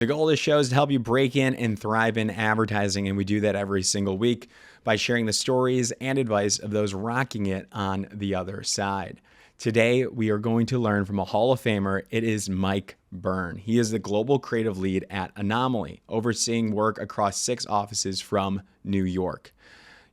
The goal of this show is to help you break in and thrive in advertising, and we do that every single week by sharing the stories and advice of those rocking it on the other side. Today, we are going to learn from a Hall of Famer. It is Mike Byrne. He is the global creative lead at Anomaly, overseeing work across 6 offices from New York.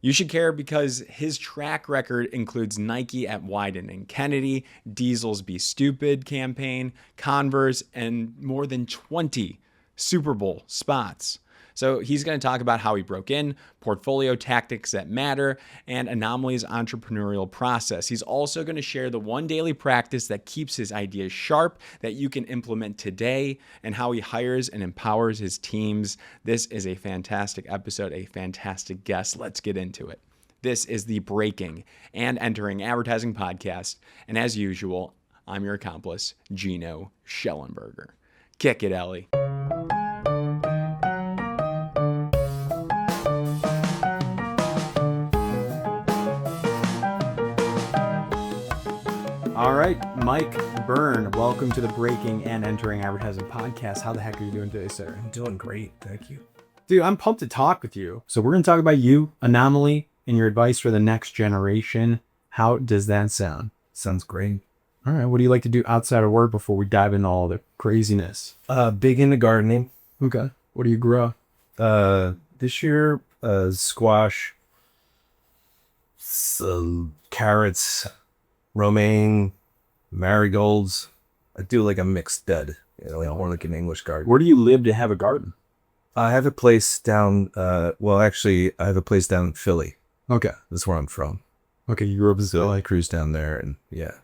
You should care because his track record includes Nike at Wieden+Kennedy, Diesel's Be Stupid campaign, Converse, and more than 20 Super Bowl spots. So he's going to talk about how he broke in, portfolio tactics that matter, and Anomaly's entrepreneurial process. He's also going to share the one daily practice that keeps his ideas sharp that you can implement today, and how he hires and empowers his teams. This is a fantastic episode, a fantastic guest. Let's get into it. This is the Breaking and Entering Advertising podcast, and as usual, I'm your accomplice, Gino Schellenberger. Kick it, Ellie. All right, Mike Byrne, welcome to the Breaking and Entering Advertising podcast. How the heck are you doing today, sir? I'm doing great, thank you. Dude, I'm pumped to talk with you. So we're going to talk about you, Anomaly, and your advice for the next generation. How does that sound? Sounds great. All right, what do you like to do outside of work before we dive into all the craziness? Big into gardening. Okay. What do you grow? This year, squash, carrots, romaine, marigolds. I do like a mixed bed, or like an English garden. Where do you live to have a garden? I have a place down, I have a place down in Philly. Okay. That's where I'm from. Okay, you grew up in So Philly. I cruise down there and yeah.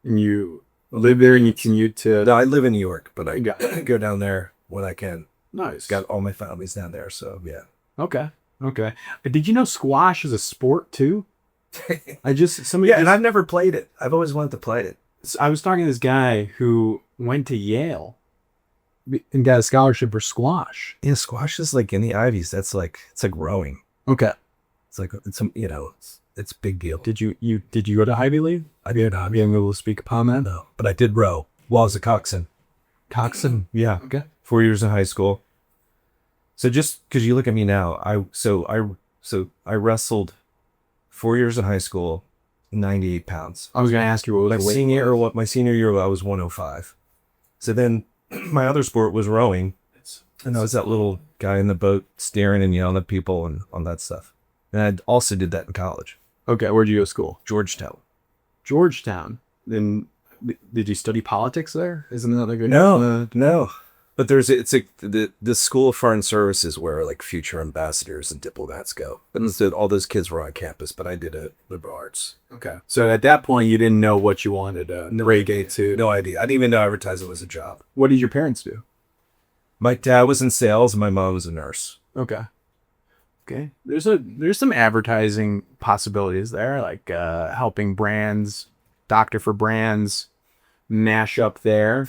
And you live there and you commute to... No, I live in New York, but I Got go down there when I can. Nice. Got all my families down there, so yeah. Okay. Did you know squash is a sport too? And I've never played it. I've always wanted to play it. I was talking to this guy who went to Yale and got a scholarship for squash. Yeah, squash is like in the Ivies. It's like rowing. Okay. It's like it's a big deal. Did you go to Ivy League? I did. Are you able to speak upon that? No, but I did row while I was a coxswain. Coxswain? Yeah. Okay. 4 years in high school. So just because you look at me now, I wrestled 4 years in high school, 98 pounds. I was going to ask you what was My senior year, I was 105. So then my other sport was rowing. And I was that little guy in the boat staring and yelling at people and all that stuff. And I also did that in college. Okay, where'd you go to school? Georgetown. Then did you study politics there? Isn't that like a... No. But the School of Foreign Services where like future ambassadors and diplomats go. And instead, all those kids were on campus, but I did it liberal arts. Okay. So at that point, you didn't know what you wanted to break into. No idea. I didn't even know advertising was a job. What did your parents do? My dad was in sales and my mom was a nurse. Okay. There's some advertising possibilities there, like helping brands, doctor for brands, mash up there.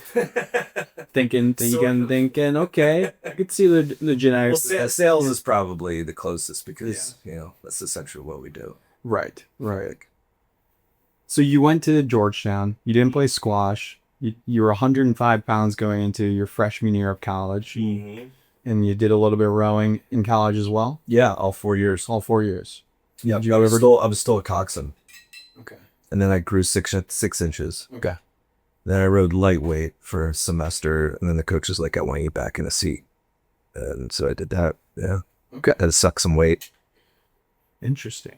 thinking. Okay, I could see the genetics. Well, sales is probably the closest because that's essentially what we do. Right. So you went to Georgetown. You didn't play squash. You were 105 pounds going into your freshman year of college. Mm-hmm. And you did a little bit of rowing in college as well? Yeah, all 4 years. Yeah. I was still a coxswain. Okay. And then I grew 6 inches. Okay. Then I rode lightweight for a semester, and then the coach was like, I want you back in a seat. And so I did that. Yeah. Okay. Had to suck some weight. Interesting.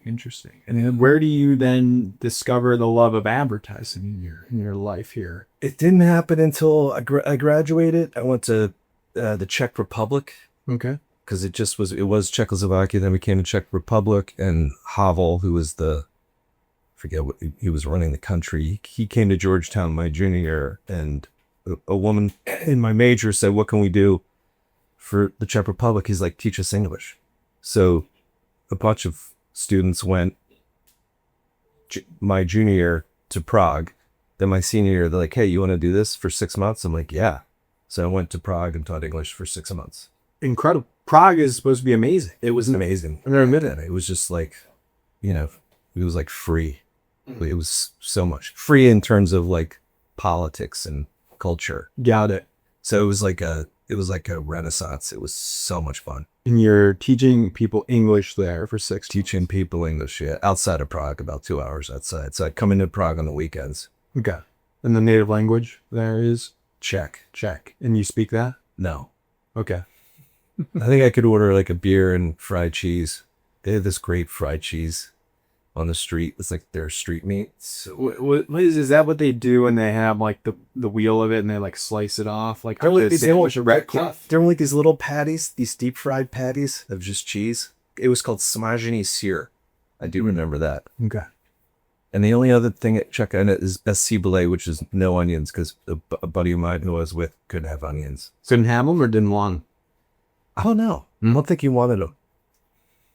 And then where do you then discover the love of advertising in your life here? It didn't happen until I graduated. I went to the Czech Republic. Okay. Because it was Czechoslovakia, then we came to Czech Republic, and Havel, who was forget what he was running the country. He came to Georgetown my junior year, and a woman in my major said, "What can we do for the Czech Republic?" He's like, "Teach us English." So a bunch of students went my junior year to Prague. Then my senior year, they're like, "Hey, you want to do this for 6 months?" I'm like, "Yeah." So I went to Prague and taught English for 6 months. Incredible. Prague is supposed to be amazing. It was amazing. I've never admitted it. It was just like, it was like free. It was so much free in terms of like politics and culture. Got it. So it was like It was like a renaissance. It was so much fun. And you're teaching people English there for 6 months. Teaching people English, yeah, outside of Prague, about 2 hours outside. So I come into Prague on the weekends. Okay. And the native language there is Czech. Czech. And you speak that? No. Okay. I think I could order like a beer and fried cheese. They have this great fried cheese on the street. It's like their street meat. So What is that what they do when they have like the wheel of it and they like slice it off? Like They're like the these sandwich little- or red cloth? They're like these little patties, these deep fried patties of just cheese. It was called smažený syr. I do remember that. Okay. And the only other thing at Czech in it is ciboulette, which is no onions, because a buddy of mine who I was with couldn't have onions. Couldn't have them or didn't want I don't know. I don't think he wanted them.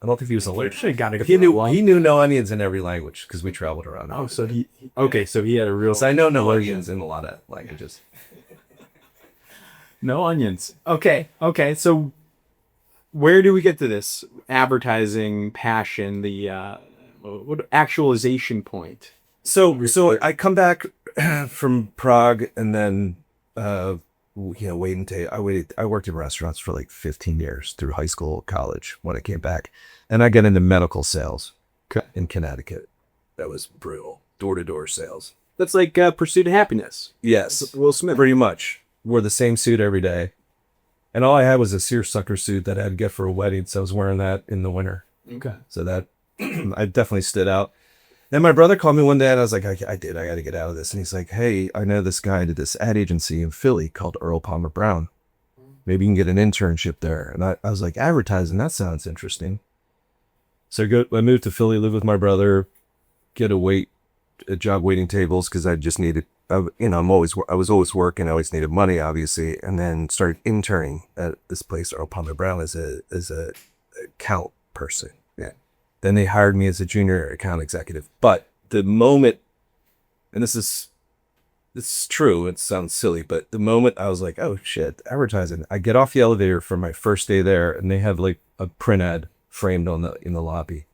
I don't think he was allergic. them? He knew no onions in every language because we traveled around. Oh, so he had a real So I know no onions in a lot of languages. no onions. Okay. So where do we get to this advertising passion, the what actualization point? So I come back from Prague and then wait until I worked in restaurants for like 15 years through high school, college when I came back. And I got into medical sales in Connecticut. That was brutal. Door-to-door sales. That's like Pursuit of Happiness. Yes. Will Smith. Pretty much. Wore the same suit every day. And all I had was a seersucker suit that I had to get for a wedding. So I was wearing that in the winter. Okay. So that I definitely stood out. Then my brother called me one day and I was like, I got to get out of this. And he's like, hey, I know this guy did this ad agency in Philly called Earl Palmer Brown. Maybe you can get an internship there. And I was like, advertising, that sounds interesting. So I moved to Philly, live with my brother, get a job waiting tables because I just needed, I was always working. I always needed money, obviously. And then started interning at this place, Earl Palmer Brown, as a account person. Then they hired me as a junior account executive. But the moment, and this is true, it sounds silly, but the moment I was like, oh shit, advertising. I get off the elevator for my first day there and they have like a print ad framed in the lobby.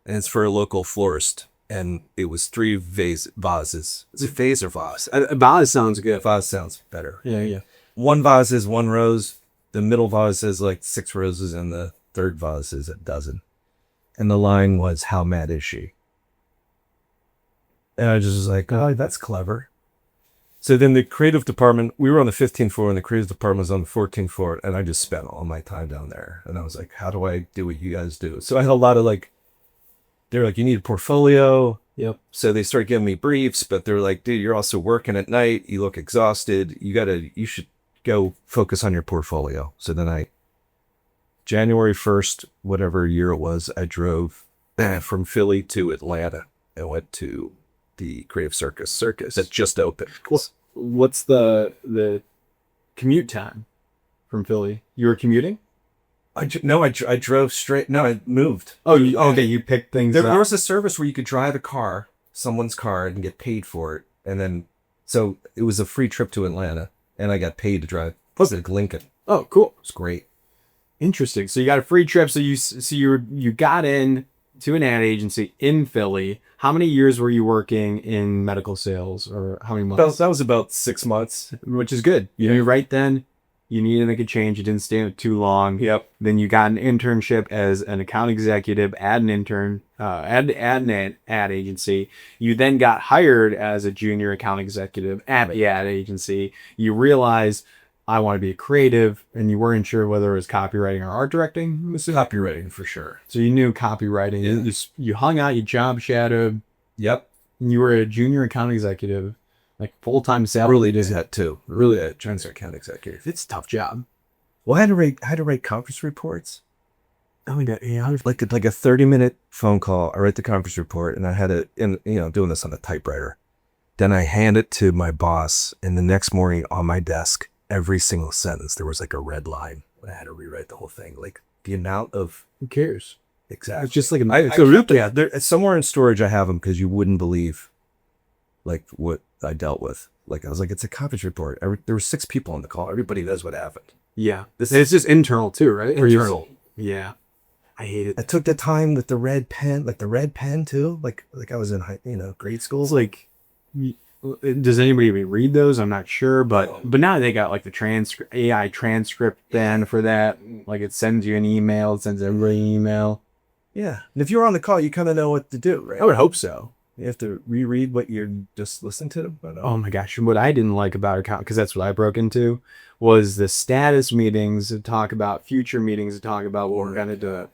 And it's for a local florist. And it was 3 vases. Is it vase or vase? Vase sounds good. Vase sounds better. Yeah. 1 vase is 1 rose. The middle vase is like 6 roses and the third vase is a dozen. And the line was, how mad is she? And I just was like, oh, that's clever. So then the creative department, we were on the 15th floor and the creative department was on the 14th floor. And I just spent all my time down there. And I was like, how do I do what you guys do? So I had a lot of they're like, you need a portfolio. Yep. So they started giving me briefs, but they're like, dude, you're also working at night. You look exhausted. You should go focus on your portfolio. So then January 1st, whatever year it was, I drove from Philly to Atlanta and went to the Creative Circus that just opened. What's the commute time from Philly? You were commuting? I drove straight. No, I moved. Oh, okay. You picked things up. There was a service where you could drive someone's car and get paid for it. And then, so it was a free trip to Atlanta and I got paid to drive. Plus like Lincoln. Oh, cool. It was great. Interesting. So you got a free trip. So you got in to an ad agency in Philly. How many years were you working in medical sales, or how many months? That was about 6 months, which is good. You know, right then you needed to make a change. You didn't stay too long. Yep. Then you got an internship as an account executive at an ad agency. You then got hired as a junior account executive at the ad agency. You realized, I want to be a creative, and you weren't sure whether it was copywriting or art directing. Copywriting for sure. So you knew copywriting. Yeah. You hung out, you job shadowed. Yep. And you were a junior account executive, like full-time salary. Really did that too. Really a junior account executive. It's a tough job. Well, I had to write conference reports. Oh yeah. Like a 30-minute phone call. I write the conference report, and I had doing this on a typewriter. Then I hand it to my boss, and the next morning on my desk, every single sentence, there was like a red line. I had to rewrite the whole thing. Like the amount of... Who cares? Exactly. It's just like somewhere in storage I have them because you wouldn't believe like what I dealt with. Like I was like, it's a conference report. There were 6 people on the call. Everybody knows what happened. Yeah. It's just internal too, right? Internal. Yeah. I hate it. I took the time with the red pen too. Like I was in grade school. It's like Does anybody even read those? I'm not sure, but now they got like the AI transcript then for that. Like it sends you an email, it sends everybody an email. Yeah. And if you're on the call, you kind of know what to do, right? I would hope so. You have to reread what you just listened to. But, Oh my gosh. What I didn't like about account, because that's what I broke into, was the status meetings to talk about future meetings to talk about what we're going to do.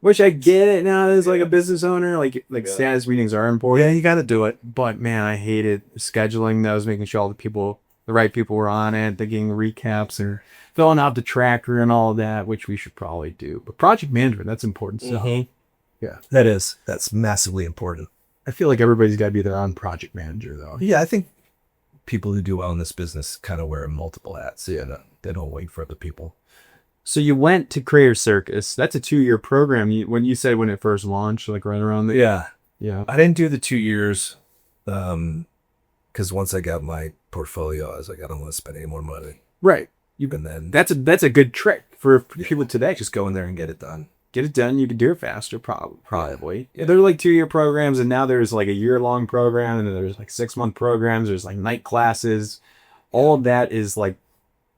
Which I get it now as like a business owner, like status meetings are important. yeah, you got to do it. But man, I hated scheduling those, making sure all the right people were on it, thinking recaps or filling out the tracker and all of that, which we should probably do. But project management, that's important stuff. Yeah. That's massively important. I feel like everybody's got to be their own project manager though. Yeah, I think people who do well in this business kind of wear multiple hats. Yeah, they don't wait for other people. So you went to Creator Circus. That's a 2-year program. When it first launched, like right around the yeah. I didn't do the 2 years, because once I got my portfolio, I was like, I don't want to spend any more money. Right. And then That's a good trick for people today. just go in there and get it done. Get it done. You can do it faster, probably. Yeah. They're like 2-year programs, and now there's like a year-long program, and then there's like 6-month programs. There's like night classes. All of that is like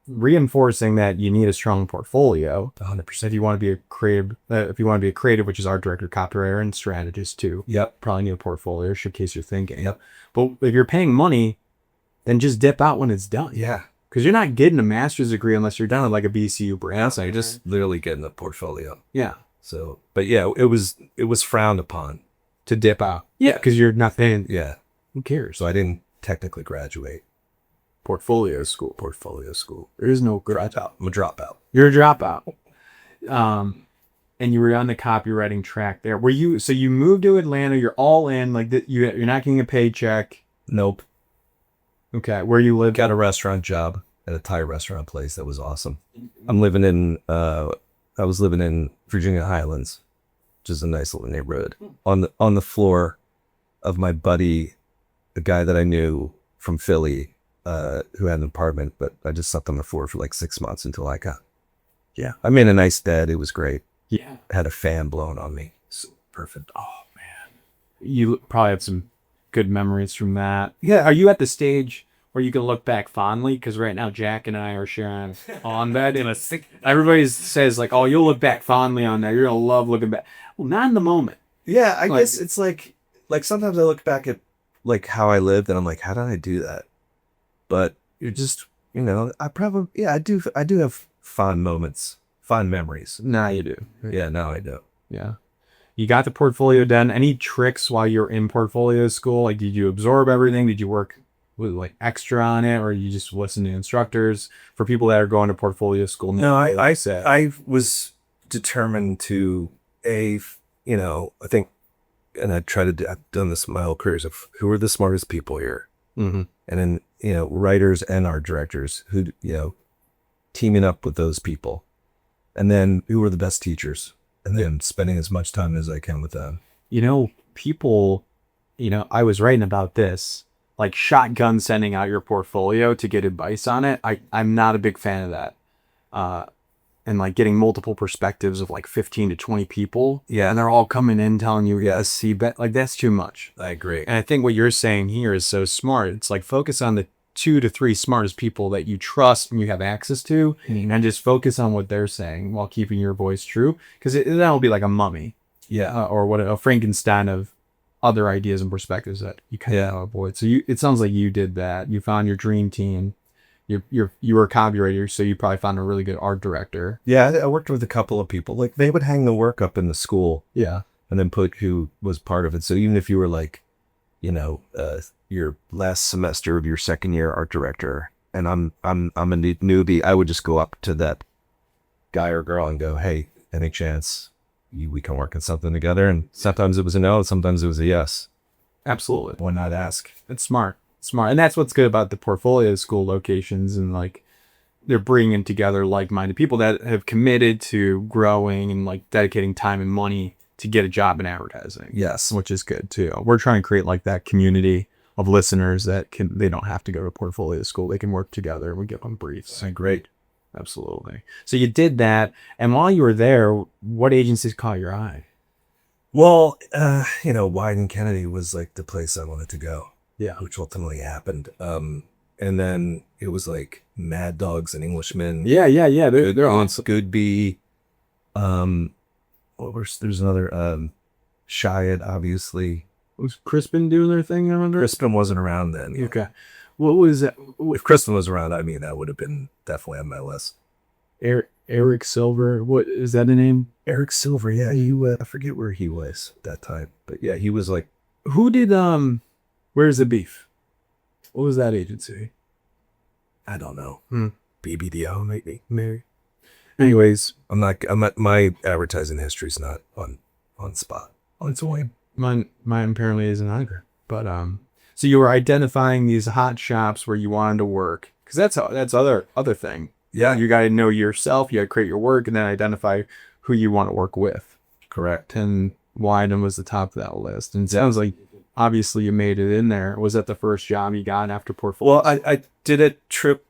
reinforcing that you need a strong portfolio. 100%. If you want to be a creative, which is art director, copywriter, and strategist too. Yep. Probably need a portfolio, showcase your thinking. Yep. But if you're paying money, then just dip out when it's done. Yeah. Because you're not getting a master's degree unless you're done at like a BCU brand. So you're just literally getting a portfolio. Yeah. So, but yeah, it was frowned upon To dip out. Yeah. Because you're not paying. Yeah. Who cares? So I didn't technically graduate. Portfolio school. There is no Dropout. I'm a dropout. You're a dropout. And you were on the copywriting track there. So you moved to Atlanta, you're all in, like you're not getting a paycheck. Nope. Okay. Where you live? Got a restaurant job at a Thai restaurant place. That was awesome. I was living in Virginia Highlands, which is a nice little neighborhood. On the floor of my buddy, a guy that I knew from Philly, who had an apartment, but I just slept on the floor for like 6 months until I got. Yeah. I'm in a nice bed. It was great. Yeah. I had a fan blowing on me. So perfect. Oh man. You probably have some good memories from that. Yeah. Are you at the stage where you can look back fondly? Because right now Jack and I are sharing on bed in a sick. Everybody says like, oh, you'll look back fondly on that. You're gonna love looking back. Well, not in the moment. Yeah, I guess it's like sometimes I look back at like how I lived and I'm like, how did I do that? But you're just, I do have fond moments, fond memories. Now you do. Yeah, now I do. Yeah. You got the portfolio done. Any tricks while you're in portfolio school? Like, did you absorb everything? Did you work with like extra on it, or you just listen to instructors? For people that are going to portfolio school, no, I was determined to I think, and I've done this in my whole career, of who are the smartest people here, mm-hmm. and then writers and art directors who teaming up with those people, and then who are the best teachers, and then spending as much time as I can with them. People, I was writing about this, like shotgun sending out your portfolio to get advice on it. I'm not a big fan of that. And like getting multiple perspectives of like 15 to 20 people. Yeah. And they're all coming in telling you, yes, like that's too much. I agree. And I think what you're saying here is so smart. It's like focus on the 2 to 3 smartest people that you trust and you have access to, and just focus on what they're saying while keeping your voice true. Because that'll be like a mummy. Yeah. Or what a Frankenstein of other ideas and perspectives that you kind of avoid. So it sounds like you did that. You found your dream team. You were a copywriter, so you probably found a really good art director. Yeah, I worked with a couple of people. Like they would hang the work up in the school. Yeah. And then put who was part of it. So even if you were like, your last semester of your second year art director, and I'm a newbie, I would just go up to that guy or girl and go, hey, any chance we can work on something together? And sometimes it was a no, sometimes it was a yes. Absolutely. Why not ask? It's smart. And that's what's good about the portfolio school locations, and like they're bringing together like-minded people that have committed to growing and like dedicating time and money to get a job in advertising. Yes. Which is good too. We're trying to create like that community of listeners that they don't have to go to portfolio school. They can work together and we give them briefs. Great. Absolutely. So you did that. And while you were there, what agencies caught your eye? Well, Wieden+Kennedy was like the place I wanted to go. Yeah. which ultimately happened. And then it was like Mad Dogs and Englishmen. Yeah. They're awesome. Goodby. There's another Shiat, obviously. Was Crispin doing their thing? I wonder. Crispin wasn't around then. Okay. What was that? If Crispin was around, I mean, that would have been definitely on my list. Eric Silver. What is that a name? Eric Silver, yeah, I forget where he was at that time, but yeah, he was like, Who did Where's the Beef? What was that agency? I don't know, Hmm. BBDO maybe. Anyways, my advertising history's not on spot. On its way. mine apparently isn't either. But so you were identifying these hot shops where you wanted to work, because that's other thing. Yeah, You got to know yourself. You got to create your work, and then identify who you want to work with. correct. And Wieden was the top of that list. And it sounds like obviously you made it in there. Was that the first job you got after portfolio? Well, I did a trip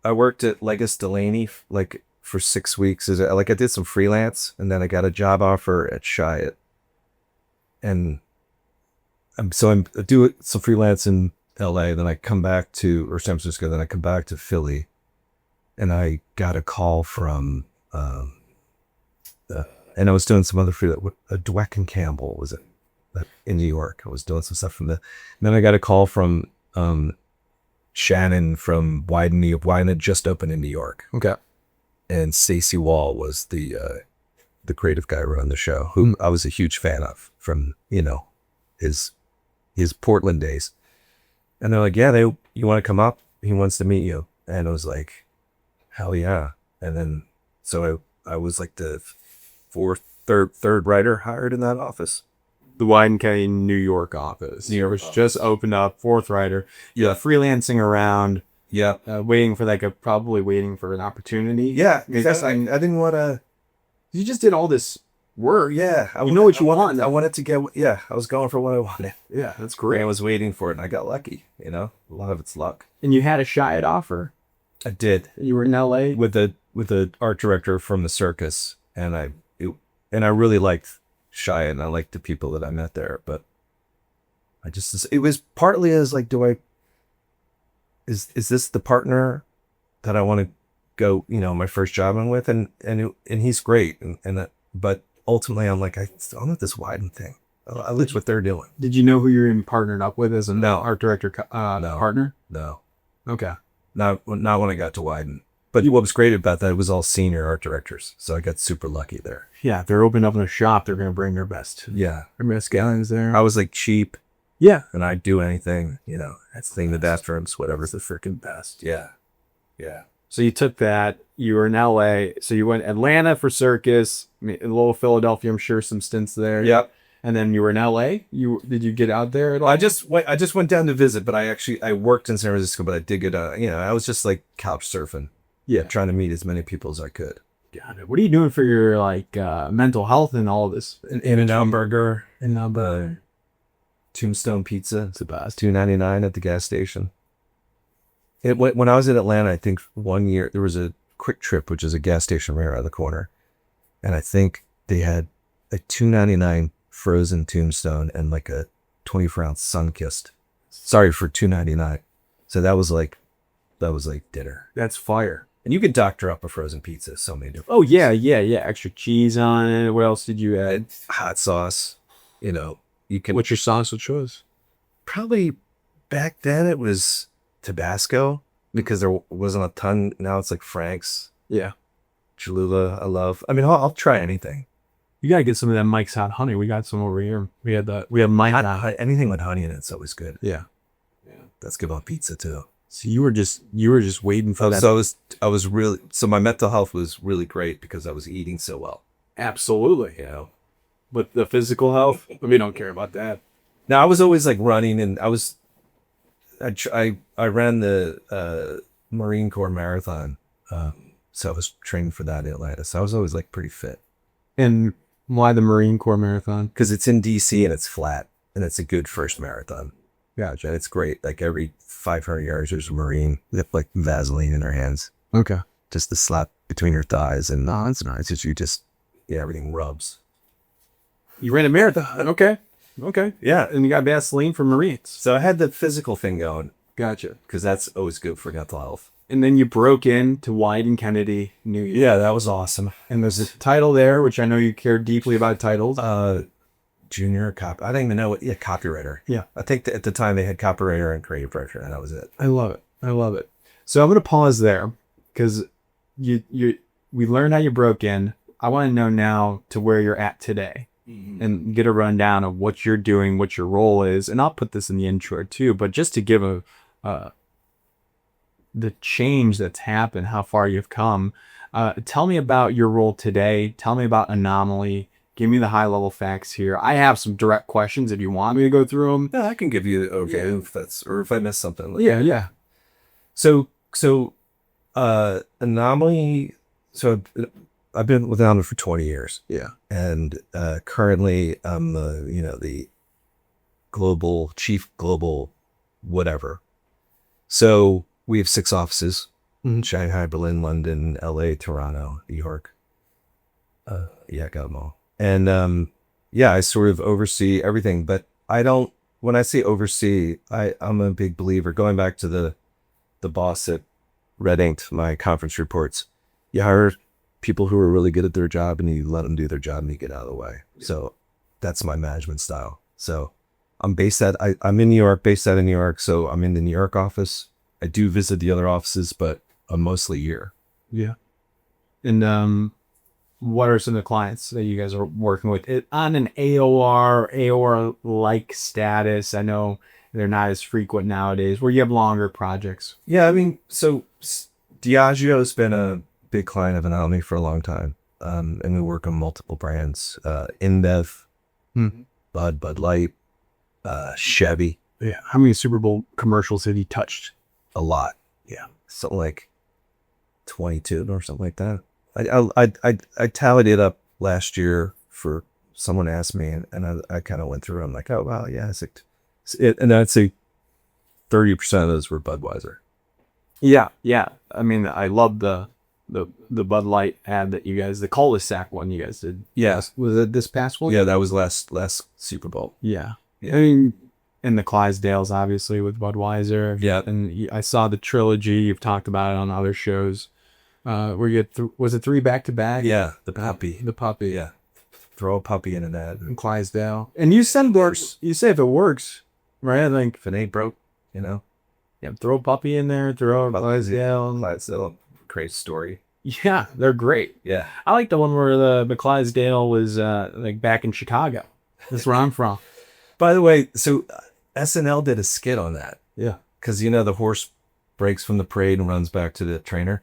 I worked at Legis Delaney like for 6 weeks. I did some freelance, and then I got a job offer at Shiat. And I do some freelance in LA, then I come back or San Francisco, then I come back to Philly, and I got a call from, and I was doing some other freelance. Dweck and Campbell was it in New York. I was doing some stuff from and then I got a call from Shannon from Wieden. Wieden had just opened in New York. Okay. And Stacey Wall was the creative guy who ran the show, whom I was a huge fan of from, his Portland days. And they're like, yeah, you want to come up? He wants to meet you. And I was like, hell yeah. And then, so I was like the third writer hired in that office. The Wieden+Kennedy New York office. New York which office. just opened up, fourth writer. Yeah. Freelancing around, Yeah. waiting for probably waiting for an opportunity. Yeah. Because I didn't want to. You just did all this work. Yeah. You know what you want. I wanted to I was going for what I wanted. Yeah, that's And great. I was waiting for it, and I got lucky, A lot of it's luck. And you had a Shiat offer. I did. You were in LA. With the art director from the circus, and I really liked Shiat, and I liked the people that I met there, but it was partly as like, is this the partner that I want to go, my first job in with, and he's great, but ultimately I'm like, I still want this Wieden thing. I like what they're doing. Did you know who you're partnered up with as an No. art director partner? No, Okay. not when I got to Wieden. But what was great about that, it was all senior art directors, so I got super lucky there. Yeah, if they're opening up in a shop, they're going to bring their best guys there. I was like cheap, Yeah. and I'd do anything, that's the thing, the bathrooms, whatever's the freaking best. Yeah. So you took that. You were in LA. So you went Atlanta for circus, a little Philadelphia, I'm sure some stints there. Yep. And then you were in LA. Did you get out there at all? I just went down to visit, but I worked in San Francisco, but I did get I was just like couch surfing. Yeah. Trying to meet as many people as I could. Got it. What are you doing for your mental health and all this? In-N-Out Burger, In-N-Out Tombstone Pizza. It's the best. $2.99 at the gas station. When I was in Atlanta, I think 1 year there was a Quick Trip, which is a gas station right around the corner, and I think they had a $2.99 frozen Tombstone and like a 24-ounce Sunkist. Sorry, for $2.99. So that was like dinner. That's fire. And you could doctor up a frozen pizza so many different. Oh yeah. Extra cheese on it. What else did you add? Hot sauce. You can. What's your sauce of choice? Probably back then it was Tabasco, because there wasn't a ton. Now it's like Frank's, Yeah. Cholula. I love. I mean, I'll try anything. You gotta get some of that Mike's Hot Honey. We got some over here. We have Mike's Hot. Anything with honey in it's always good. Yeah. That's good on pizza too. So you were just waiting for that. So I was really, so my mental health was really great because I was eating so well. Absolutely. But the physical health, we don't care about that. Now I was always like running, and I ran the Marine Corps marathon, so I was training for that in Atlanta. So I was always like pretty fit. And why the Marine Corps marathon? Because it's in DC and it's flat, and it's a good first marathon. Gotcha. And it's great. Like every 500 yards, there's a Marine with like Vaseline in their hands, Okay. just to slap between your thighs, and no, it's not. It's just everything rubs. You ran a marathon. Okay. Okay. Yeah. And you got Vaseline for Marines. So I had the physical thing going Gotcha. because that's always good for mental health. And then you broke into Wieden+Kennedy, New York. Yeah, that was awesome. And there's a title there, which I know you care deeply about titles. Junior I didn't even know what. Yeah, copywriter. Yeah. I think at the time they had copywriter and creative director, and that was it. I love it. I love it. So I'm going to pause there because we learned how you broke in. I want to know now to where you're at today and get a rundown of what you're doing, what your role is. And I'll put this in the intro too, but just to give the change that's happened, how far you've come. Tell me about your role today. Tell me about Anomaly. Give me the high level facts here. I have some direct questions if you want me to go through them. Yeah, I can give you if I missed something. Yeah. So Anomaly. So I've been with Anomaly for 20 years. Yeah. And currently I'm the chief global whatever. So we have 6 offices: Shanghai, Berlin, London, LA, Toronto, New York. Got them all. And I sort of oversee everything, but when I say oversee, I'm a big believer, going back to the boss at Red Inked, my conference reports. You hire people who are really good at their job and you let them do their job and you get out of the way. So that's my management style. So I'm in New York, based out of New York. So I'm in the New York office. I do visit the other offices, but I'm mostly here. Yeah. And what are some of the clients that you guys are working with on an AOR-like status? I know they're not as frequent nowadays, where you have longer projects. Yeah, I mean, so Diageo's been a big client of Anomaly for a long time. And we work on multiple brands, InBev, Bud Light, Chevy. Yeah. How many Super Bowl commercials have you touched? A lot. Yeah. Something like 22 or something like that. I tallied it up last year for someone asked me, and I kind of went through. I'm like, oh wow, yeah, and I'd say 30% of those were Budweiser. Yeah. I mean, I love the Bud Light ad that you guys, the cul-de-sac one you guys did. Yeah, Was it this past one? yeah, that was last Super Bowl. Yeah. I mean, and the Clydesdales, obviously, with Budweiser. Yeah. And I saw the trilogy. You've talked about it on other shows. Where you had was it 3 back-to-back? Yeah, the puppy. The puppy. Yeah, throw a puppy in an ad. And Clydesdale. And you said works. You say if it works, right? I think If it ain't broke, yeah, throw a puppy in there, throw a Clydesdale. Clydesdale, great story. Yeah, they're great. Yeah. I like the one where the Clydesdale was like back in Chicago. That's where I'm from. By the way, so SNL did a skit on that. Yeah. Because the horse breaks from the parade and runs back to the trainer.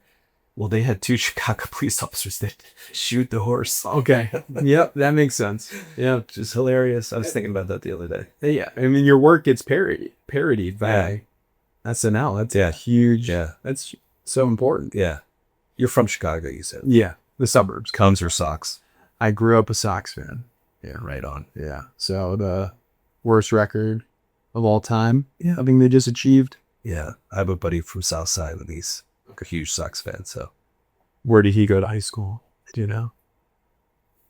Well, they had 2 Chicago police officers that shoot the horse. Okay. Yep, that makes sense. Yeah. Which is hilarious. I was thinking about that the other day. Yeah. I mean, your work gets parodied by SNL. That's huge. Yeah. That's so important. Yeah. You're from Chicago, you said. Yeah. The suburbs. Cubs or Sox? I grew up a Sox fan. Yeah, right on. Yeah. So the worst record of all time. Yeah. I think they just achieved. Yeah. I have a buddy from South Side and he's a huge Sox fan, so. Where did he go to high school? Do you know?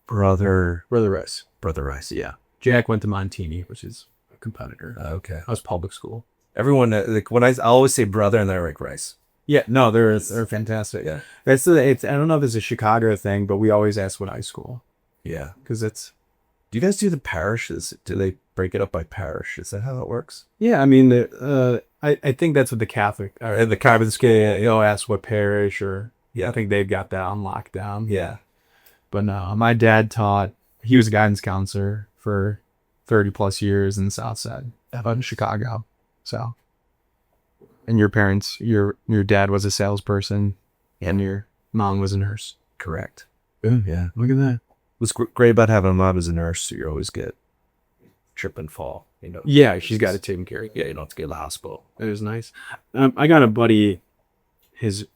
Brother Rice. Yeah. Jack went to Montini, which is a competitor. Okay. I was public school. Everyone, like when I always say brother and they're like Rice. Yeah, no, they're fantastic. Yeah. It's I don't know if it's a Chicago thing, but we always ask what high school. Yeah. Because it's. Do you guys do the parishes? Do they break it up by parish? Is that how it works? Yeah, I mean, I think that's what the Catholic or the Catholic ask what parish or I think they've got that on lockdown. Yeah. But no, my dad he was a guidance counselor for 30 plus years in the South Side of Chicago. So, and your parents, your dad was a salesperson and your mom was a nurse. Correct. Ooh, yeah. Look at that. What's great about having a mom as a nurse, so you always get trip and fall. Yeah, she's got it taken care of. Yeah, you don't have to go to the hospital. It was nice. I got a buddy, his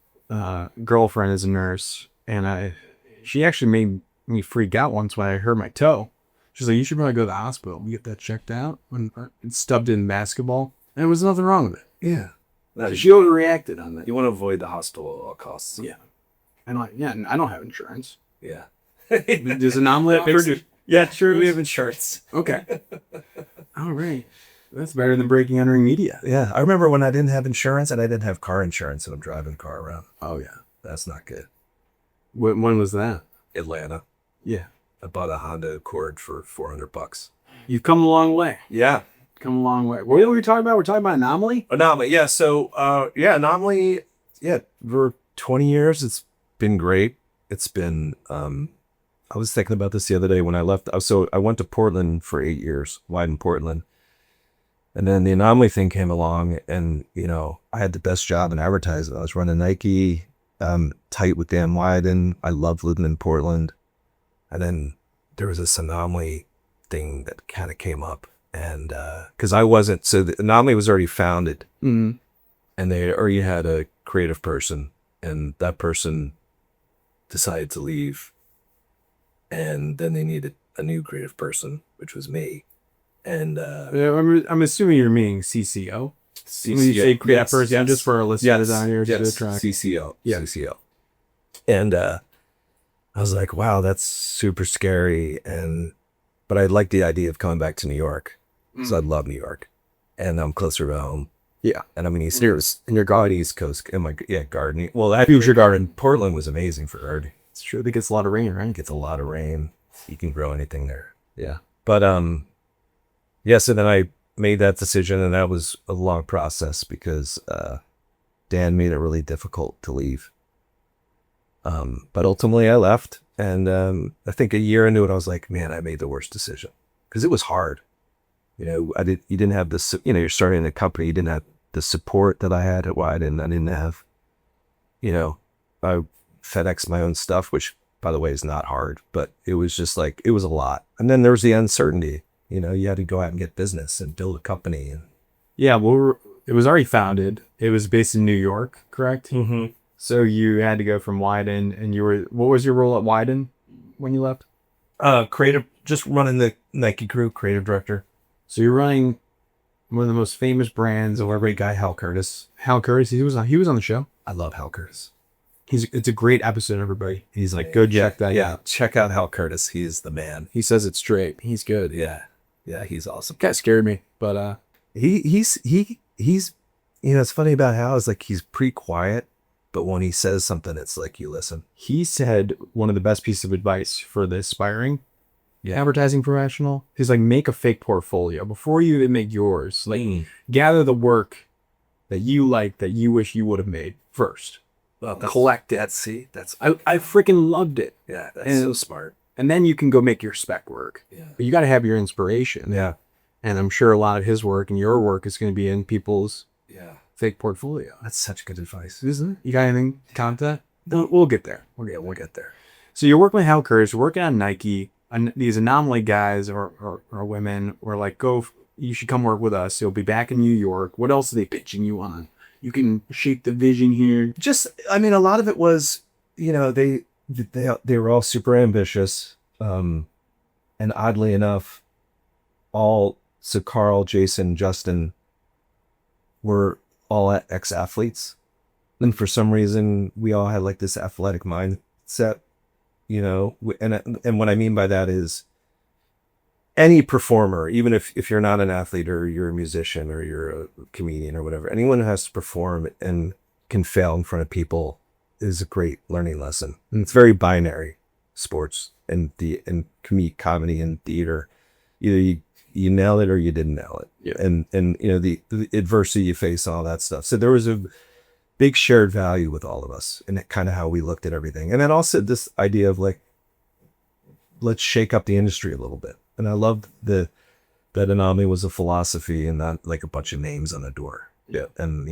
girlfriend is a nurse, and she actually made me freak out once when I hurt my toe. She's like, you should probably go to the hospital and get that checked out. When it stubbed in basketball, and there was nothing wrong with it. Yeah. She overreacted on that. You want to avoid the hospital at all costs. Yeah. And I don't have insurance. Yeah. Does Anomaly Yeah, true. We have insurance. Okay. All right. That's better than breaking entering media. Yeah, I remember when I didn't have insurance and I didn't have car insurance and I'm driving the car around. Oh yeah. That's not good. When was that? Atlanta. Yeah. I bought a Honda Accord for $400. You've come a long way. Yeah. Come a long way. What were we talking about? We're talking about Anomaly? Anomaly. Yeah. So, Anomaly. Yeah. For 20 years, it's been great. It's been, I was thinking about this the other day when I left. So I went to Portland for 8 years, Wieden, Portland. And then the Anomaly thing came along and, I had the best job in advertising. I was running Nike, tight with Dan Wieden. I loved living in Portland. And then there was this Anomaly thing that kind of came up. And because so the Anomaly was already founded. Mm-hmm. And they already had a creative person. And that person decided to leave. And then they needed a new creative person, which was me. And I'm assuming you're meaning CCO. When you say creative person, just for our listeners out here to track. CCO. Yeah. CCO. And I was like, wow, that's super scary. But I like the idea of coming back to New York because I love New York. And I'm closer to home. Yeah. And I mean, and you're going East Coast. Gardening. Well, that future garden. Portland was amazing for gardening. It's true. It gets a lot of rain, right? It gets a lot of rain. You can grow anything there. Yeah. But, so then I made that decision and that was a long process because, Dan made it really difficult to leave. But ultimately I left and, I think a year into it, I was like, man, I made the worst decision because it was hard. You didn't have this, you're starting a company. You didn't have the support that I had at Wieden. I didn't have, I FedEx my own stuff, which by the way is not hard, but it was just like, it was a lot. And then there was the uncertainty, you had to go out and get business and build a company. And yeah, well, it was already founded. It was based in New York, correct? Mm-hmm. So you had to go from Wieden and what was your role at Wieden when you left? Creative, just running the Nike crew, creative director. So you're running one of the most famous brands of Our great guy, Hal Curtis. Hal Curtis. He was on the show. I love Hal Curtis. It's a great episode, everybody. He's like, go check that. Yeah, check out Hal Curtis. He's the man. He says it straight. He's good. Yeah, he's awesome. Kind of scared me, but he's it's funny about Hal is like he's pretty quiet, but when he says something, it's like you listen. He said one of the best pieces of advice for the aspiring advertising professional is like make a fake portfolio before you even make yours. Like gather the work that you like that you wish you would have made first. Well, collect it. I freaking loved it. Yeah, that's so smart. And then you can go make your spec work. Yeah. But you got to have your inspiration. Yeah. And I'm sure a lot of his work and your work is going to be in people's fake portfolio. That's such good advice. Isn't it? You got anything to count that? We'll get there. We'll get there. So you're working with Hal Curtis, you're working on Nike, and these Anomaly guys or women were like, you should come work with us. You'll be back in New York. What else are they pitching you on? You can shape the vision here. A lot of it was, they were all super ambitious. And oddly enough, so Carl, Jason, Justin were all ex-athletes. And for some reason, we all had like this athletic mindset, and what I mean by that is any performer, even if you're not an athlete or you're a musician or you're a comedian or whatever, anyone who has to perform and can fail in front of people is a great learning lesson. And it's very binary, sports and comedy and theater. Either you nail it or you didn't nail it. Yeah. And the adversity you face, all that stuff. So there was a big shared value with all of us and kind of how we looked at everything. And then also this idea of like, let's shake up the industry a little bit. And I loved that Anomaly was a philosophy and not like a bunch of names on a door. Yeah. And,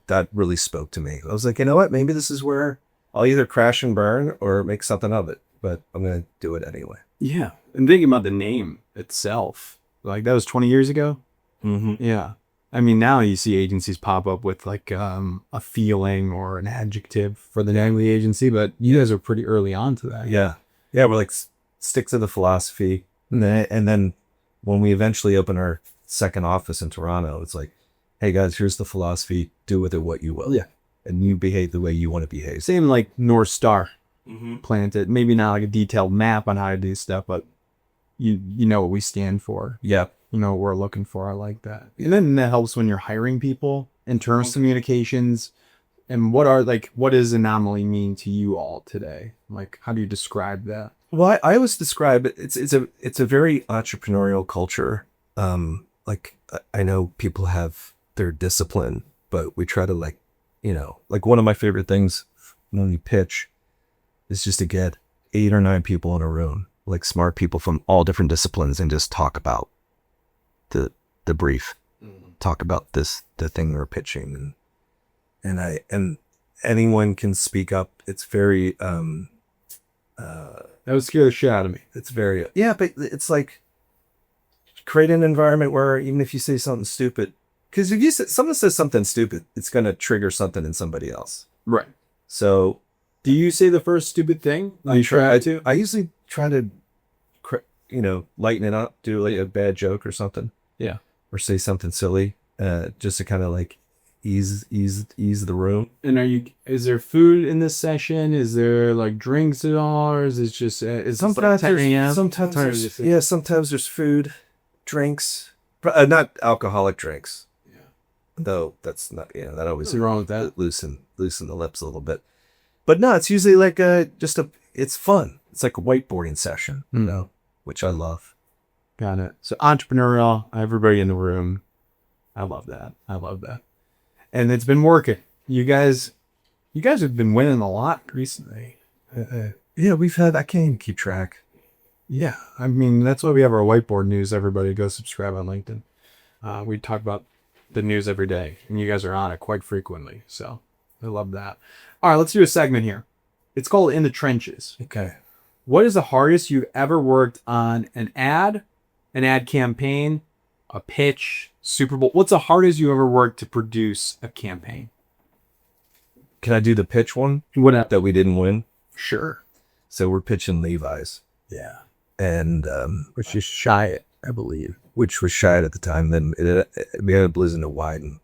that really spoke to me. I was like, you know what, maybe this is where I'll either crash and burn or make something of it, but I'm going to do it anyway. Yeah. And thinking about the name itself, like that was 20 years ago. Mm-hmm. Yeah. I mean, now you see agencies pop up with like a feeling or an adjective for the name of the agency, but you guys are pretty early on to that. Yeah. Yeah. We're like, stick to the philosophy. And then when we eventually open our second office in Toronto, it's like, hey guys, here's the philosophy. Do with it what you will. Yeah. And you behave the way you want to behave. Same like North Star Mm-hmm. planted. Maybe not like a detailed map on how to do stuff, but you know what we stand for. Yeah. You know what we're looking for. I like that. And then that helps when you're hiring people in terms of communications. And what does Anomaly mean to you all today? Like, how do you describe that? Well, I always describe it. It's a very entrepreneurial culture. Like I know people have their discipline, but we try to like one of my favorite things when we pitch is just to get 8 or 9 people in a room, like smart people from all different disciplines, and just talk about the brief, talk about the thing we're pitching, and anyone can speak up. It's very That would scare the shit out of me. it's very but it's like create an environment where even if you say something stupid, because if someone says something stupid, it's gonna trigger something in somebody else. Right. So Do you say the first stupid thing? I try to. I usually try to, lighten it up, do like a bad joke or something. Yeah. Or say something silly, just to kind of like ease the room. And is there food in this session? Is there like drinks at all? Or is it just, Sometimes there's food, drinks, not alcoholic drinks. Yeah. Though that's not, that always Nothing wrong with that. loosen the lips a little bit. But no, it's usually like it's fun. It's like a whiteboarding session, which I love. Got it. So entrepreneurial, everybody in the room. I love that. And it's been working. You guys have been winning a lot recently. Yeah, I can't even keep track. Yeah. I mean, that's why we have our whiteboard news. Everybody go subscribe on LinkedIn. We talk about the news every day, and you guys are on it quite frequently. So I love that. All right, let's do a segment here. It's called In the Trenches. Okay. What is the hardest you've ever worked on? An ad campaign, a pitch, Super Bowl? What's the hardest you ever worked to produce a campaign? Can I do the pitch one? What That we didn't win? Sure. So we're pitching Levi's. Yeah. And Which is shy, I believe. which was shy at the time. Then we ended up losing to Wieden,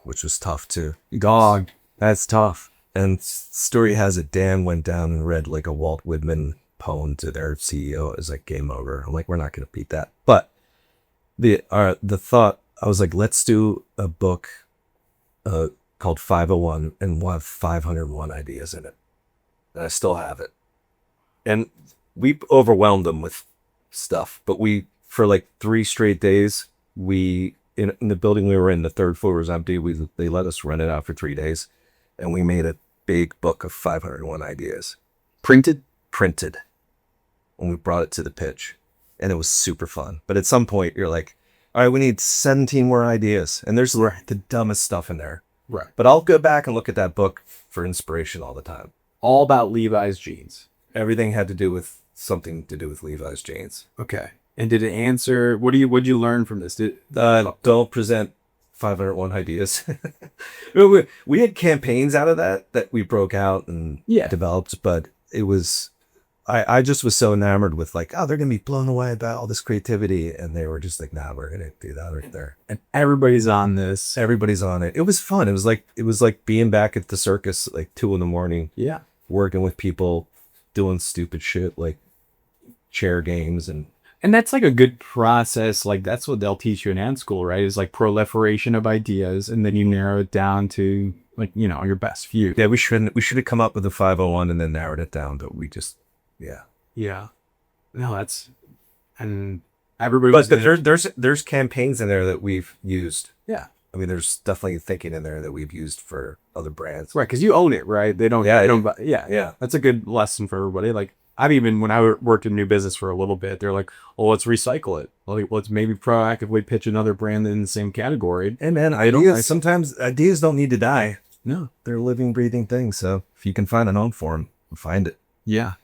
which was tough too. Dog. That's tough. And story has it, Dan went down and read like a Walt Whitman poem to their CEO. It was like game over. I'm like, we're not going to beat that. But the thought, I was like, let's do a book called 501, and we'll have 501 ideas in it. And I still have it. And we overwhelmed them with stuff, but for like 3 straight days, in the building we were in, the 3rd floor was empty. They let us rent it out for 3 days, and we made a big book of 501 ideas. Printed. When we brought it to the pitch, and it was super fun. But at some point you're like, all right, we need 17 more ideas. And there's the dumbest stuff in there. Right. But I'll go back and look at that book for inspiration all the time. All about Levi's jeans. Everything had to do with something to do with Levi's jeans. Okay. And did it answer? What'd you learn from this? Don't present 501 ideas. We had campaigns out of that we broke out and developed, but it was, I just was so enamored with like, oh, they're going to be blown away by all this creativity. And they were just like, nah, we're going to do that right there. And everybody's on this. Everybody's on it. It was fun. It was like being back at the circus, like 2 a.m. Yeah. Working with people, doing stupid shit like chair games And that's like a good process. Like that's what they'll teach you in ad school, right? Is like proliferation of ideas, and then you narrow it down to like, your best few. Yeah, we should have come up with a 501 and then narrowed it down, but we just Yeah. No, and everybody. But there's campaigns in there that we've used. Yeah. I mean, there's definitely thinking in there that we've used for other brands. Right, because you own it, right? They don't. Yeah, they don't. Yeah. That's a good lesson for everybody. Like when I worked in new business for a little bit, they're like, "Well, let's recycle it. Like, let's maybe proactively pitch another brand in the same category." And man, sometimes ideas don't need to die. No, they're living, breathing things. So if you can find an home for them, find it. Yeah.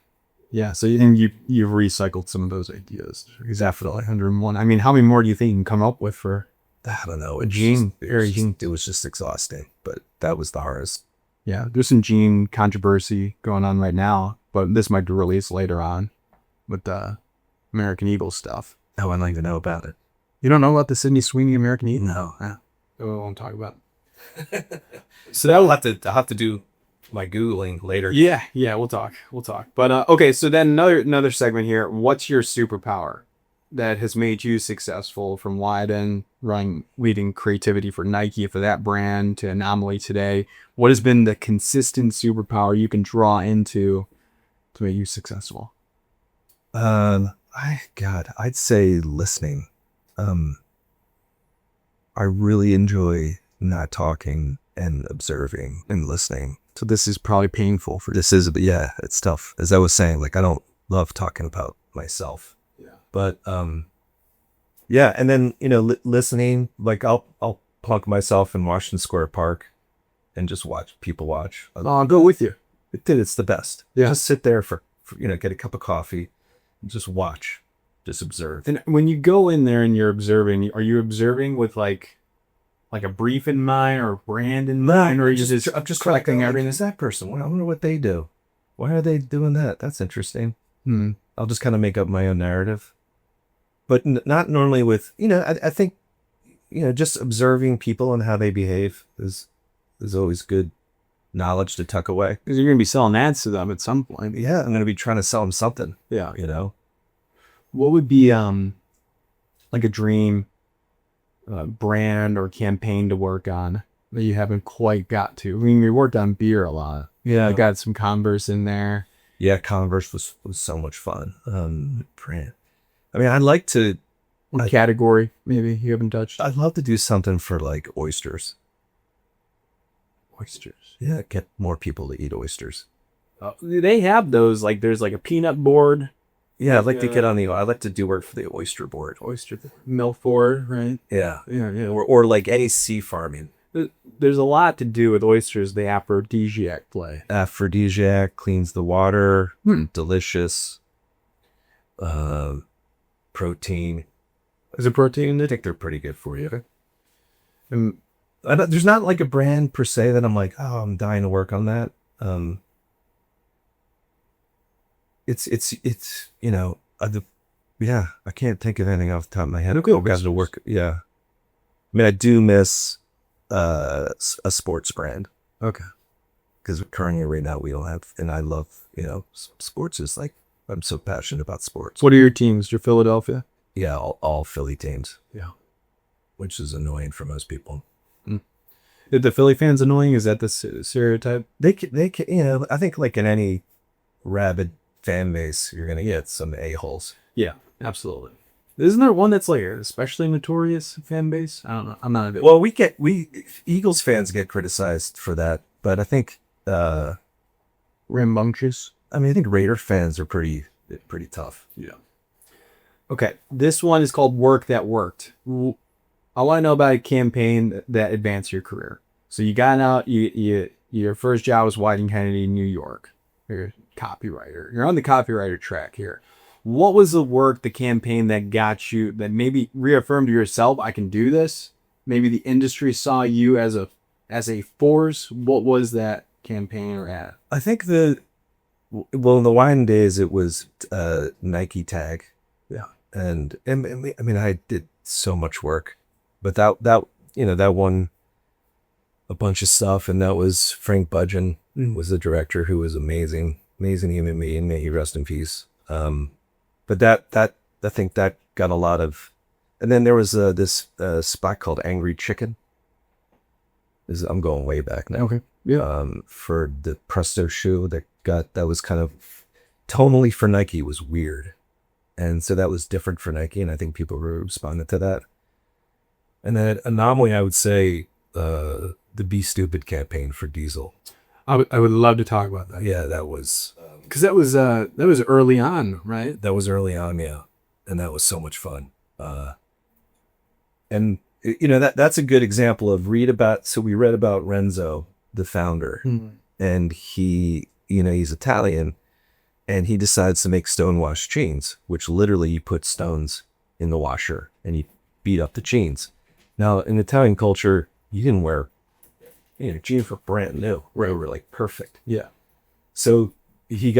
Yeah. So you've recycled some of those ideas. Definitely 101. I mean, how many more do you think you can come up with for? I don't know. It was just exhausting, but that was the hardest. Yeah, there's some gene controversy going on right now, but this might be released later on with the American Eagle stuff. Oh, I don't even know about it. You don't know about the Sydney Sweeney American Eagle? No. We won't talk about it. So I'll have to do my Googling later. Yeah, we'll talk. But okay, so then another segment here. What's your superpower that has made you successful, from Wieden, leading creativity for Nike, for that brand, to Anomaly today? What has been the consistent superpower you can draw into to make you successful? I'd say listening. I really enjoy not talking and observing and listening. So this is probably painful for This is, yeah, it's tough. As I was saying, like, I don't love talking about myself. Yeah. But, yeah. And then, listening, like I'll plunk myself in Washington Square Park and just watch people watch. I'll go with you. It's the best. Yeah. Just sit there for get a cup of coffee and just watch, just observe. And when you go in there and you're observing, are you observing with like a brief in mind or a brand in mind, or I'm just collecting everything. Is that person? Well, I wonder what they do. Why are they doing that? That's interesting. I'll just kind of make up my own narrative, but not normally with, I think, just observing people and how they behave is always good knowledge to tuck away. Because you're going to be selling ads to them at some point. Yeah, I'm going to be trying to sell them something. Yeah. What would be like a dream brand or campaign to work on that you haven't quite got to? I mean, we worked on beer a lot. Yeah, I got some Converse in there. Yeah, Converse was so much fun. Brand. I mean, I'd like to. What category maybe you haven't touched? I'd love to do something for like oysters. Oysters. Yeah, get more people to eat oysters. They have those. Like, there's like a peanut board. Yeah, I'd like to get on the. I'd like to do work for the oyster board. Milk board, right? Yeah. Yeah. Or like any sea farming. There's a lot to do with oysters. The aphrodisiac play. Aphrodisiac, cleans the water. Delicious. Protein. Is it protein? I think they're pretty good for you. There's not like a brand per se that I'm like, oh, I'm dying to work on that. It's I can't think of anything off the top of my head. Okay. I've got to work. Yeah. I mean, I do miss a sports brand. Okay. Because currently right now we don't have, and I love, sports is like, I'm so passionate about sports. What are your teams? Your Philadelphia? Yeah, all Philly teams. Yeah. Which is annoying for most people. Is the Philly fans annoying? Is that the stereotype? They I think like in any rabid fan base, you're going to get some a-holes. Yeah, absolutely. Isn't there one that's like especially notorious fan base? I don't know. I'm not a bit. Well, we Eagles fans get criticized for that, but I think rambunctious. I mean, I think Raider fans are pretty tough. Yeah. Okay, this one is called Work That Worked. I want to know about a campaign that advanced your career. So you got out. Your first job was Wieden+Kennedy in New York. You're a copywriter. You're on the copywriter track here. What was the campaign that got you, that maybe reaffirmed to yourself, I can do this? Maybe the industry saw you as a force. What was that campaign or ad? I think in the Wieden days, it was Nike tag. Yeah. And I mean, I did so much work, but that won a bunch of stuff. And that was Frank Budgeon was the director, who was amazing human being. May he rest in peace. But that I think that got a lot of, and then there was this spot called Angry Chicken. I'm going way back now. Okay. Yeah. For the Presto shoe that was kind of tonally for Nike was weird. And so that was different for Nike. And I think people responded to that. And then at Anomaly, I would say the Be Stupid campaign for Diesel. I would love to talk about that. Yeah, that was... Because that was early on, right? That was early on, yeah. And that was so much fun. And, that's a good example of we read about Renzo, the founder. And he, he's Italian. And he decides to make stone-washed jeans, which literally you put stones in the washer and you beat up the jeans. Now, in Italian culture, you didn't wear, jeans were brand new. Right. They were like perfect. Yeah. So he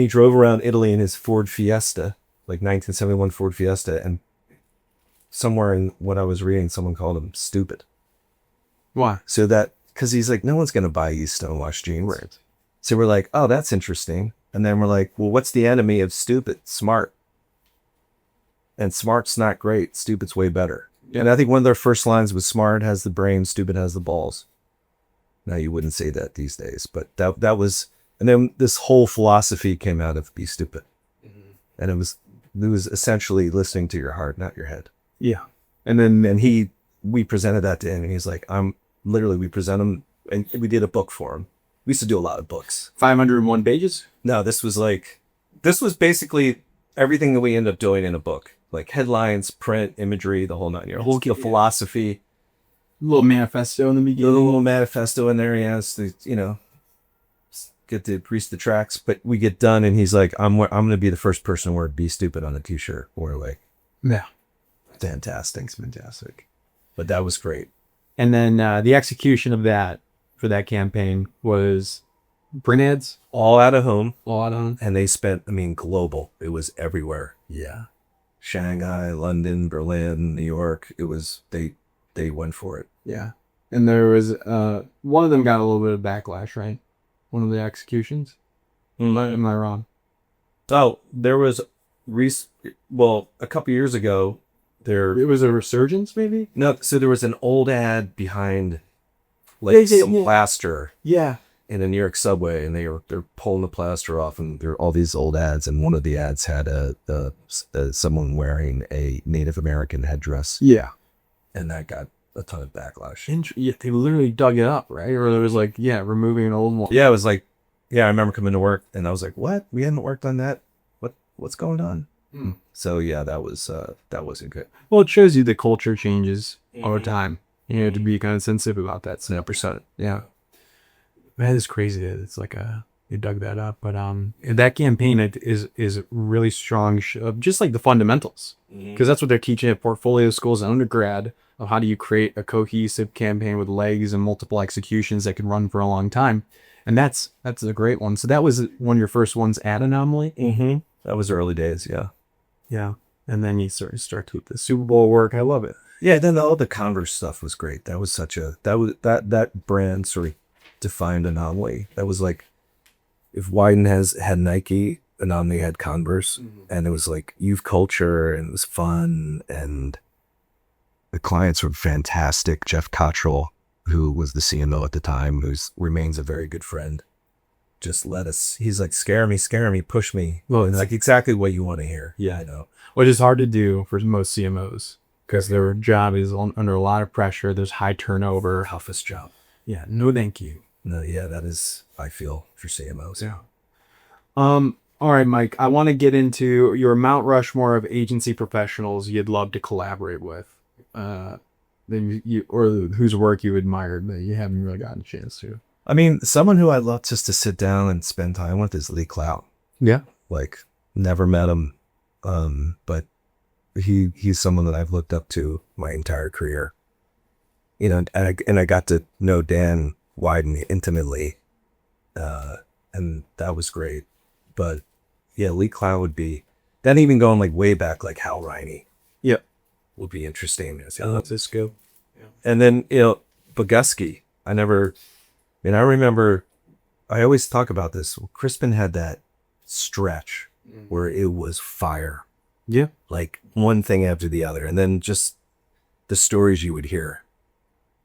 drove around Italy in his Ford Fiesta, like 1971 Ford Fiesta. And somewhere in what I was reading, someone called him stupid. Why? So that because he's like, no one's going to buy you stonewashed jeans. Right. So we're like, oh, that's interesting. And then we're like, well, what's the enemy of stupid? Smart. And smart's not great. Stupid's way better. Yeah. And I think one of their first lines was, smart has the brain, stupid has the balls. Now you wouldn't say that these days, but that was, and then this whole philosophy came out of be stupid. And it was essentially listening to your heart, not your head. Yeah. And we presented that to him, and he's like, we present him, and we did a book for him. We used to do a lot of books. 501 pages? No, this was basically everything that we ended up doing in a book, like headlines, print, imagery, the whole nine yards. Whole philosophy. A little manifesto in the beginning. A little manifesto in there, yes. Get to grease the tracks, but we get done, and he's like, I'm going to be the first person to wear "Be Stupid" on a t-shirt. We're like, yeah, fantastic. It's fantastic. But that was great. And then the execution of that for that campaign was print ads, all out of home, and they spent, global. It was everywhere. Yeah, Shanghai, London, Berlin, New York. It was they went for it. Yeah, and there was one of them got a little bit of backlash, right? One of the executions. Am I wrong? Oh, there was a couple years ago. It was a resurgence, maybe? No, so there was an old ad behind some plaster. Yeah. In a New York subway, and they're pulling the plaster off, and there are all these old ads, and one of the ads had someone wearing a Native American headdress. Yeah. And that got a ton of backlash. Yeah, they literally dug it up, right? Or it was like, removing an old one. Yeah, it was like, I remember coming to work, and I was like, what? We hadn't worked on that? What's going on? So yeah, that wasn't good. Well, it shows you the culture changes all the time. You have to be kind of sensitive about that. 100%. Yeah. Man, it's crazy that it's like you dug that up. But that campaign is really strong, just like the fundamentals. Because that's what they're teaching at portfolio schools and undergrad, of how do you create a cohesive campaign with legs and multiple executions that can run for a long time. And that's a great one. So that was one of your first ones at Anomaly? Mm-hmm. That was early days, yeah. Yeah. And then you sort of start with the Super Bowl work. I love it. Yeah, then all the Converse stuff was great. That was that brand sort of defined Anomaly. That was like, if Wieden had Nike, Anomaly had Converse, and it was like youth culture, and it was fun, and the clients were fantastic. Jeff Cottrell, who was the CMO at the time, remains a very good friend, just let us. He's like, scare me, push me. Well, it's like exactly what you want to hear. Yeah, I know. Which is hard to do for most CMOs because their job is under a lot of pressure. There's high turnover. Toughest job. Yeah. No, thank you. No, yeah, that is, I feel, for CMOs. Yeah. All right, Mike, I want to get into your Mount Rushmore of agency professionals you'd love to collaborate with, or whose work you admired that you haven't really gotten a chance to. Someone who I'd love just to sit down and spend time with is Lee Clow. Yeah. Like, never met him, but he's someone that I've looked up to my entire career. And I got to know Dan Wieden intimately, and that was great. But yeah, Lee Clow would be, then even going like way back, like Hal Riney. Yep. Would be interesting. That's good. Yeah. And then, Boguski. I remember, I always talk about this. Crispin had that stretch where it was fire. Yeah. Like one thing after the other. And then just the stories you would hear,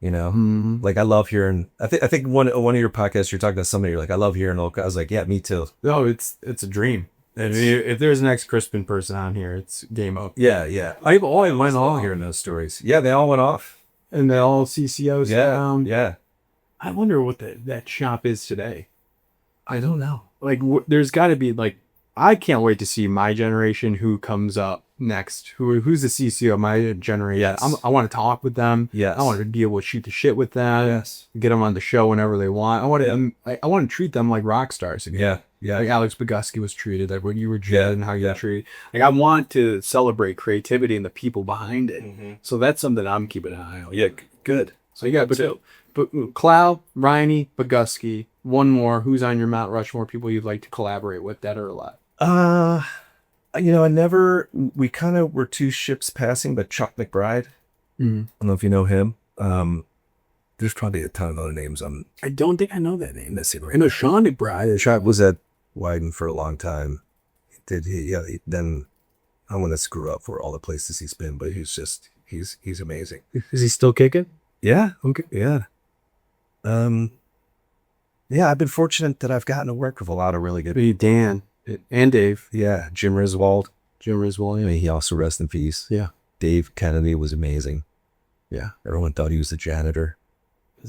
like I love hearing, I think one of your podcasts, you're talking to somebody, you're like, I love hearing old, I was like, yeah, me too. No, it's a dream. And if there's an ex-Crispin person on here, it's game up. Yeah. I went all hearing those stories. Yeah, they all went off. And they all CCOs down. Yeah. I wonder what that shop is today. I don't know. Like, there's got to be, like, I can't wait to see my generation who comes up next. Who's the CCO of my generation? Yes. I want to talk with them. Yes. I want to be able to shoot the shit with them. Yes. Get them on the show whenever they want. I want to treat them like rock stars again. Yeah. Like Alex Boguski was treated, like when you were treated and how you treated. Like, I want to celebrate creativity and the people behind it. Mm-hmm. So that's something I'm keeping an eye on. Yeah, good. So you got Clow, Riney, Boguski. One more. Who's on your Mount Rushmore people you'd like to collaborate with, dead or alive? We kind of were two ships passing, but Chuck McBride, I don't know if you know him. There's probably a ton of other names. I don't think I know that name. That's it. I know Sean McBride. Sean was at Wieden for a long time. Then I'm gonna screw up for all the places he's been, but he's amazing. Is he still kicking? Yeah. Okay. Yeah. Yeah, I've been fortunate that I've gotten to work with a lot of really good. Dan and Dave. Yeah, Jim Riswold. Jim Riswold. I mean, he also rest in peace. Yeah. Dave Kennedy was amazing. Yeah. Everyone thought he was the janitor.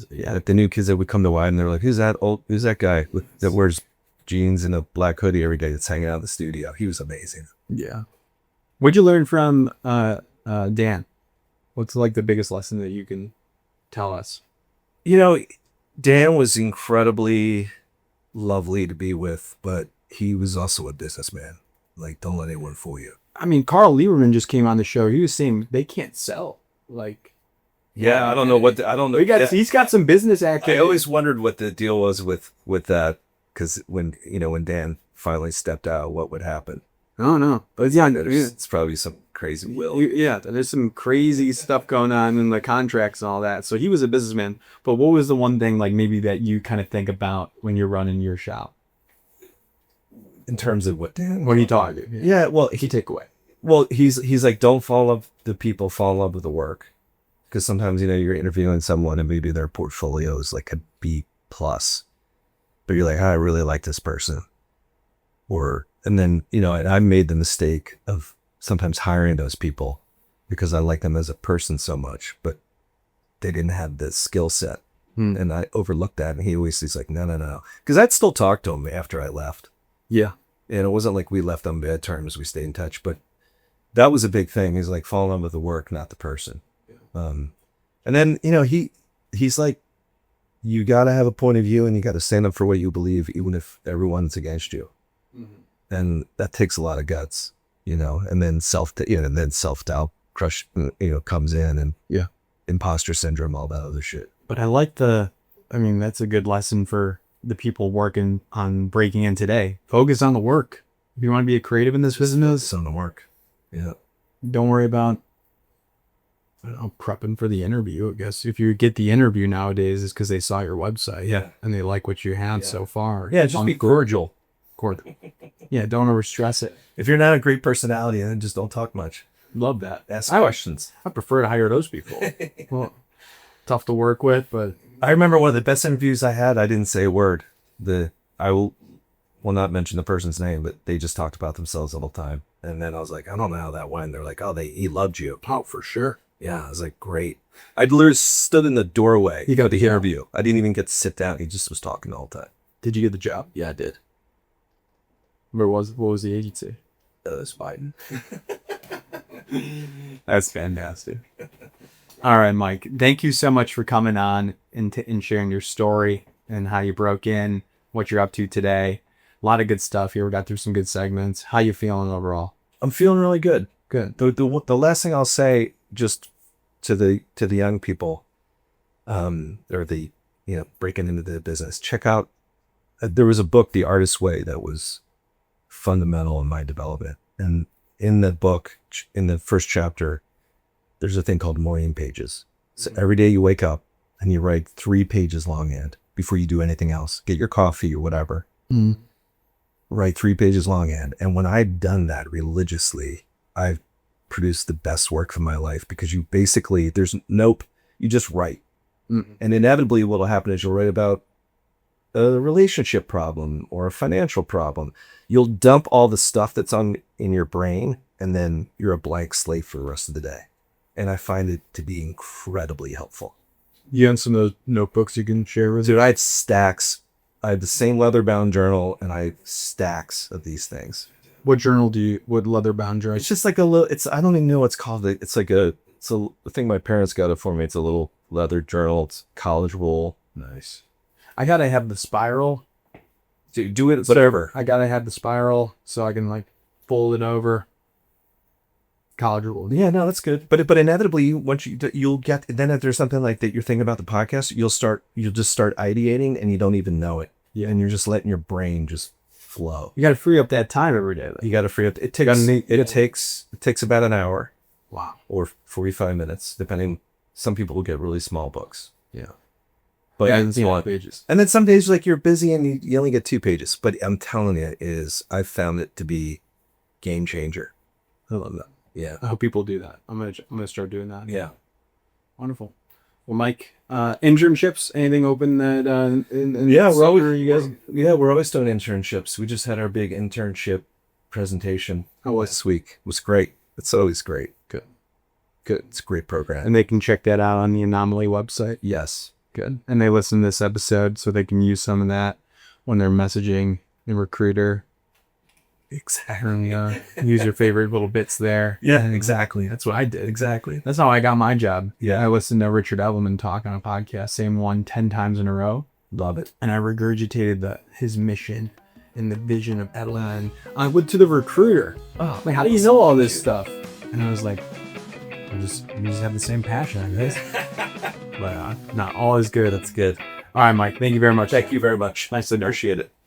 Yeah. Like the new kids that would come to Wieden, they're like, who's that guy that wears jeans and a black hoodie every day that's hanging out in the studio? He was amazing. Yeah. What'd you learn from Dan? What's like the biggest lesson that you can tell us? You know, Dan was incredibly lovely to be with, but he was also a businessman. Like, don't let anyone fool you. I mean, Carl Lieberman just came on the show. He was saying they can't sell. Like, yeah, I don't know I don't know. He's got some business acumen. I always wondered what the deal was with that, because when Dan finally stepped out, what would happen? Oh no, but yeah, it's probably some crazy will. Yeah, there's some crazy stuff going on in the contracts and all that. So he was a businessman. But what was the one thing like maybe that you kind of think about when you're running your shop? In terms of what Dan? What are you talking? Yeah, well, he take away. Well, he's like, don't fall in love with the people, fall in love with the work. Because sometimes, you're interviewing someone and maybe their portfolio is like a B+, but you're like, I really like this person. And then, and I made the mistake of sometimes hiring those people because I like them as a person so much, but they didn't have the skill set. And I overlooked that. And he's like, no. Because I'd still talk to him after I left. Yeah. And it wasn't like we left on bad terms. We stayed in touch, but that was a big thing. He's like, fall in love with the work, not the person. Yeah. And then, he's like, you got to have a point of view and you got to stand up for what you believe, even if everyone's against you. Mm-hmm. And that takes a lot of guts, and then self-doubt comes in, and imposter syndrome, all that other shit. But I like that's a good lesson for the people working on breaking in today. Focus on the work. If you want to be a creative in this business, focus on the work. Yeah. Don't worry about, prepping for the interview. I guess if you get the interview nowadays, it's because they saw your website. Yeah. And they like what you had so far. Yeah, just be cordial. Yeah, don't overstress it. If you're not a great personality, then just don't talk much. Love that. Ask questions. I prefer to hire those people. Well, tough to work with, but I remember one of the best interviews I had. I didn't say a word. I will not mention the person's name, but they just talked about themselves all the time. And then I was like, I don't know how that went. They're like, oh, he loved you. Oh, for sure. Yeah, I was like, great. I literally stood in the doorway. You got the interview. I didn't even get to sit down. He just was talking the whole time. Did you get the job? Yeah, I did. What was the agency? It was Biden. That's fantastic. All right, Mike. Thank you so much for coming on and sharing your story and how you broke in, what you're up to today. A lot of good stuff here. We got through some good segments. How you feeling overall? I'm feeling really good. Good. The last thing I'll say, just to the young people, or the breaking into the business, check out. There was a book, The Artist's Way, that was fundamental in my development. And in that book, in the first chapter, there's a thing called morning pages. So every day you wake up and you write 3 pages longhand before you do anything else. Get your coffee or whatever. Mm. Write 3 pages longhand. And when I've done that religiously, I've produced the best work of my life, because you basically, you just write. Mm-hmm. And inevitably what will happen is you'll write about a relationship problem or a financial problem. You'll dump all the stuff that's in your brain, and then you're a blank slate for the rest of the day. And I find it to be incredibly helpful. You have some of those notebooks you can share with? Dude, I had stacks. I had the same leather-bound journal, and I have stacks of these things. What leather-bound journal? It's just like a little, I don't even know what it's called. It's a thing my parents got it for me. It's a little leather journal. It's college wool. Nice. I gotta have the spiral. Do it, whatever. I gotta have the spiral so I can fold it over. College rule. Yeah, no, that's good. But inevitably, once you'll get, then if there's something like that you're thinking about the podcast, you'll just start ideating, and you don't even know it. Yeah, and you're just letting your brain just flow. You got to free up that time every day. You got to free up. It takes about an hour. Wow. Or 45 minutes, depending. Some people will get really small books. Yeah. But Yeah, it's it's one. pages. And then some days like you're busy and you only get 2 pages. But I'm telling you, I found it to be game changer. I love that. Yeah. I hope people do that. I'm gonna start doing that. Yeah. Wonderful. Well, Mike, internships, anything open that Yeah, we're always, you guys? we're always doing internships. We just had our big internship presentation this week. It was great. It's always great. Good. It's a great program. And they can check that out on the Anomaly website. Yes. Good. And they listen to this episode so they can use some of that when they're messaging the recruiter. Exactly. And, use your favorite little bits there. Yeah, exactly. That's what I did. Exactly. That's how I got my job. Yeah. I listened to Richard Edelman talk on a podcast, same one 10 times in a row. Love it. And I regurgitated his mission and the vision of Edelman. I went to the recruiter. Oh, Like, how do you know all this stuff? And I was like, we just have the same passion, I guess. But not all is good. that's good. All right, Mike. Thank you very much. Thank you very much. Nice to know. Appreciate it.